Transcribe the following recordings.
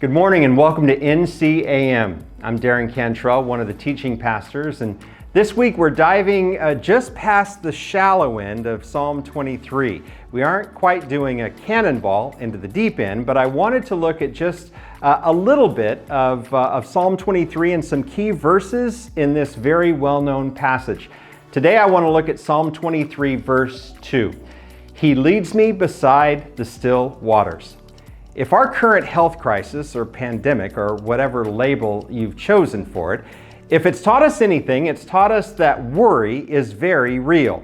Good morning and welcome to NCAM. I'm Darren Cantrell, one of the teaching pastors, and this week we're diving just past the shallow end of Psalm 23. We aren't quite doing a cannonball into the deep end, but I wanted to look at just a little bit of Psalm 23 and some key verses in this very well-known passage. Today I want to look at Psalm 23 verse 2. He leads me beside the still waters. If our current health crisis or pandemic or whatever label you've chosen for it, if it's taught us anything, it's taught us that worry is very real.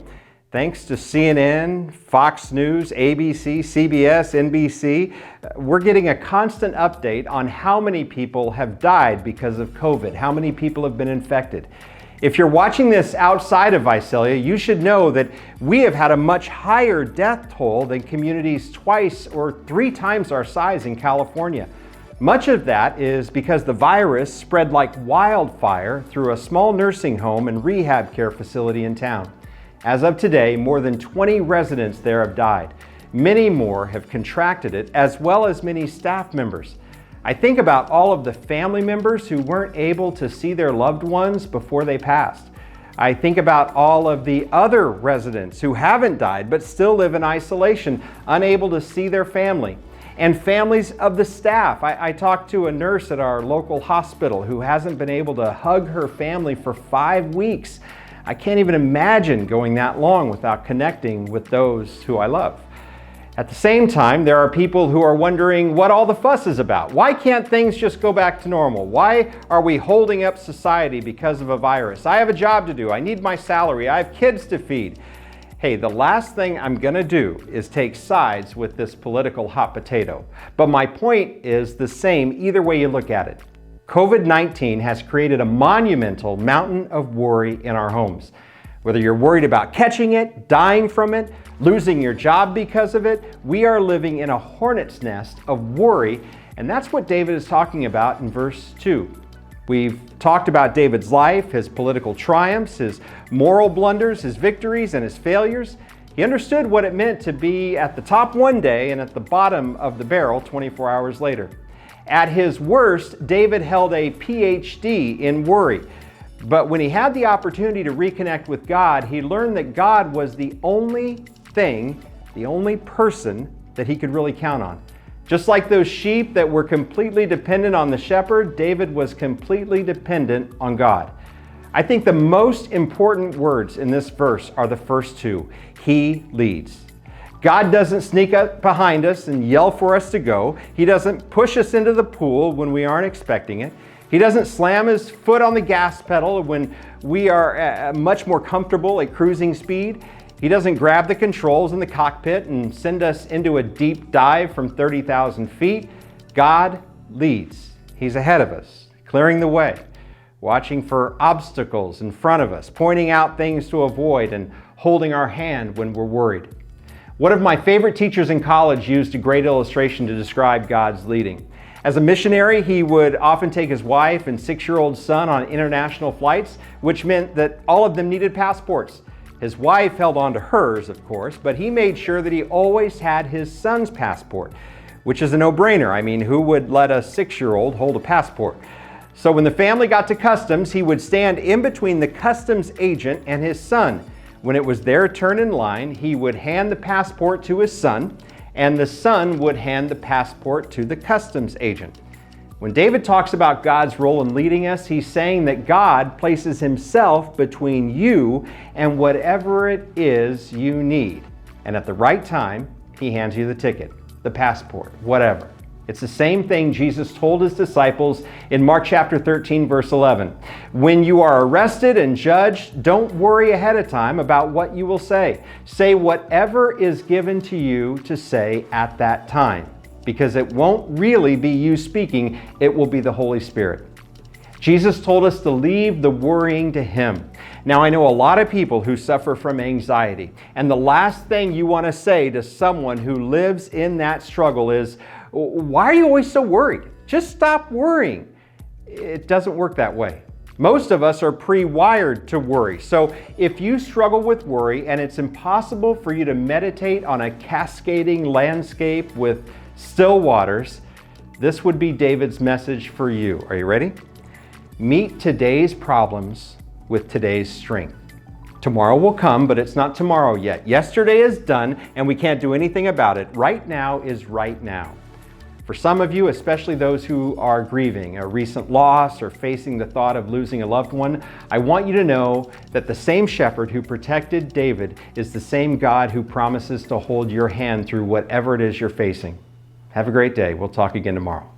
Thanks to CNN, Fox News, ABC, CBS, NBC, we're getting a constant update on how many people have died because of COVID, how many people have been infected. If you're watching this outside of Visalia, you should know that we have had a much higher death toll than communities twice or three times our size in California. Much of that is because the virus spread like wildfire through a small nursing home and rehab care facility in town. As of today, more than 20 residents there have died. Many more have contracted it, as well as many staff members. I think about all of the family members who weren't able to see their loved ones before they passed. I think about all of the other residents who haven't died but still live in isolation, unable to see their family. And families of the staff. I talked to a nurse at our local hospital who hasn't been able to hug her family for 5 weeks. I can't even imagine going that long without connecting with those who I love. At the same time, there are people who are wondering what all the fuss is about. Why can't things just go back to normal? Why are we holding up society because of a virus? I have a job to do. I need my salary. I have kids to feed. Hey, the last thing I'm going to do is take sides with this political hot potato. But my point is the same either way you look at it. COVID-19 has created a monumental mountain of worry in our homes. Whether you're worried about catching it, dying from it, losing your job because of it, we are living in a hornet's nest of worry, and that's what David is talking about in verse 2. We've talked about David's life, his political triumphs, his moral blunders, his victories, and his failures. He understood what it meant to be at the top one day and at the bottom of the barrel 24 hours later. At his worst, David held a PhD in worry. But when he had the opportunity to reconnect with God, he learned that God was the only thing, the only person that he could really count on. Just like those sheep that were completely dependent on the shepherd, David was completely dependent on God. I think the most important words in this verse are the first two. He leads. God doesn't sneak up behind us and yell for us to go. He doesn't push us into the pool when we aren't expecting it. He doesn't slam his foot on the gas pedal when we are much more comfortable at cruising speed. He doesn't grab the controls in the cockpit and send us into a deep dive from 30,000 feet. God leads. He's ahead of us, clearing the way, watching for obstacles in front of us, pointing out things to avoid, and holding our hand when we're worried. One of my favorite teachers in college used a great illustration to describe God's leading. As a missionary, he would often take his wife and 6-year-old son on international flights, which meant that all of them needed passports. His wife held on to hers, of course, but he made sure that he always had his son's passport, which is a no-brainer. I mean, who would let a 6-year-old hold a passport? So when the family got to customs, he would stand in between the customs agent and his son. When it was their turn in line, he would hand the passport to his son, and the son would hand the passport to the customs agent. When David talks about God's role in leading us, he's saying that God places himself between you and whatever it is you need. And at the right time, he hands you the ticket, the passport, whatever. It's the same thing Jesus told his disciples in Mark chapter 13, verse 11. When you are arrested and judged, don't worry ahead of time about what you will say. Say whatever is given to you to say at that time, because it won't really be you speaking, it will be the Holy Spirit. Jesus told us to leave the worrying to him. Now, I know a lot of people who suffer from anxiety, and the last thing you want to say to someone who lives in that struggle is, "Why are you always so worried? Just stop worrying." It doesn't work that way. Most of us are pre-wired to worry. So if you struggle with worry and it's impossible for you to meditate on a cascading landscape with still waters, This would be David's message for you. Are you ready? Meet today's problems with today's strength. Tomorrow will come, but it's not tomorrow yet. Yesterday is done, and we can't do anything about it. Right now is right now. For some of you, especially those who are grieving a recent loss or facing the thought of losing a loved one, I want you to know that the same shepherd who protected David is the same God who promises to hold your hand through whatever it is you're facing. Have a great day. We'll talk again tomorrow.